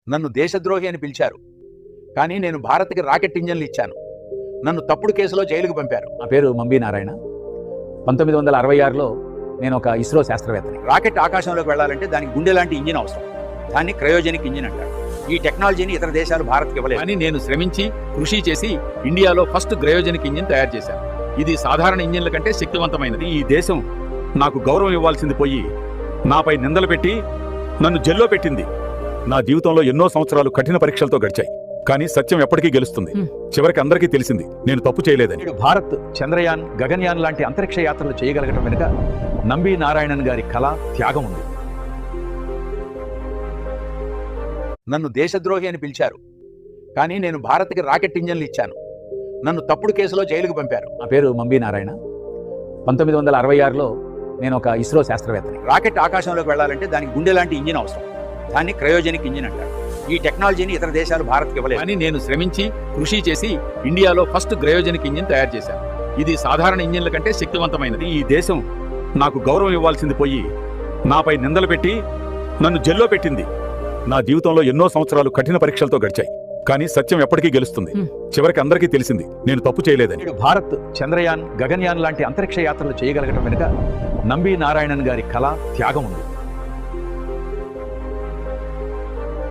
నన్ను దేశద్రోహి అని పిలిచారు, కానీ నేను భారత్కి రాకెట్ ఇంజన్లు ఇచ్చాను. నన్ను తప్పుడు కేసులో జైలుకు పంపారు. నా పేరు మంబి నారాయణ. 1966లో నేను ఒక ఇస్రో శాస్త్రవేత్తని. రాకెట్ ఆకాశంలోకి వెళ్ళాలంటే దానికి గుండె లాంటి ఇంజిన్ అవసరం. దాన్ని క్రయోజనిక్ ఇంజిన్ అంటారు. ఈ టెక్నాలజీని ఇతర దేశాలు భారత్కి ఇవ్వలేదు. కానీ నేను శ్రమించి కృషి చేసి ఇండియాలో ఫస్ట్ క్రయోజనిక్ ఇంజిన్ తయారు చేశాను. ఇది సాధారణ ఇంజిన్ల కంటే శక్తివంతమైనది. ఈ దేశం నాకు గౌరవం ఇవ్వాల్సింది పోయి నాపై నిందలు పెట్టి నన్ను జైల్లో పెట్టింది. నా జీవితంలో ఎన్నో సంవత్సరాలు కఠిన పరీక్షలతో గడిచాయి, కానీ సత్యం ఎప్పటికీ గెలుస్తుంది. చివరికి అందరికీ తెలిసింది నేను తప్పు చేయలేదని. నేడు భారత్ చంద్రయాన్, గగన్యాన్ లాంటి అంతరిక్ష యాత్రలు చేయగలగటం వెనుక నంబి నారాయణన్ గారి కళ, త్యాగం ఉంది. నన్ను దేశద్రోహి అని పిలిచారు, కానీ నేను భారత్కి రాకెట్ ఇంజన్లు ఇచ్చాను. నన్ను తప్పుడు కేసులో జైలుకు పంపారు. నా పేరు మంబి నారాయణ. 1966లో నేను ఒక ఇస్రో శాస్త్రవేత్తని. రాకెట్ ఆకాశంలోకి వెళ్ళాలంటే దానికి గుండె లాంటి ఇంజిన్ అవసరం. దాన్ని క్రయోజనిక్ ఇంజిన్ అంటారు. ఈ టెక్నాలజీని ఇతర దేశాలు భారత్కి ఇవ్వలేదు. కానీ నేను శ్రమించి కృషి చేసి ఇండియాలో ఫస్ట్ క్రయోజనిక్ ఇంజిన్ తయారు చేశాను. ఇది సాధారణ ఇంజిన్ల కంటే శక్తివంతమైనది. ఈ దేశం నాకు గౌరవం ఇవ్వాల్సింది పోయి నాపై నిందలు పెట్టి నన్ను జైల్లో పెట్టింది. నా జీవితంలో ఎన్నో సంవత్సరాలు కఠిన పరీక్షలతో గడిచాయి, కానీ సత్యం ఎప్పటికీ గెలుస్తుంది. చివరికి అందరికీ తెలిసింది నేను తప్పు చేయలేదని. నేడు భారత్ చంద్రయాన్, గగన్యాన్ లాంటి అంతరిక్ష యాత్రలు చేయగలగటం వెనుక నంబి నారాయణన్ గారి కళ, త్యాగం ఉంది.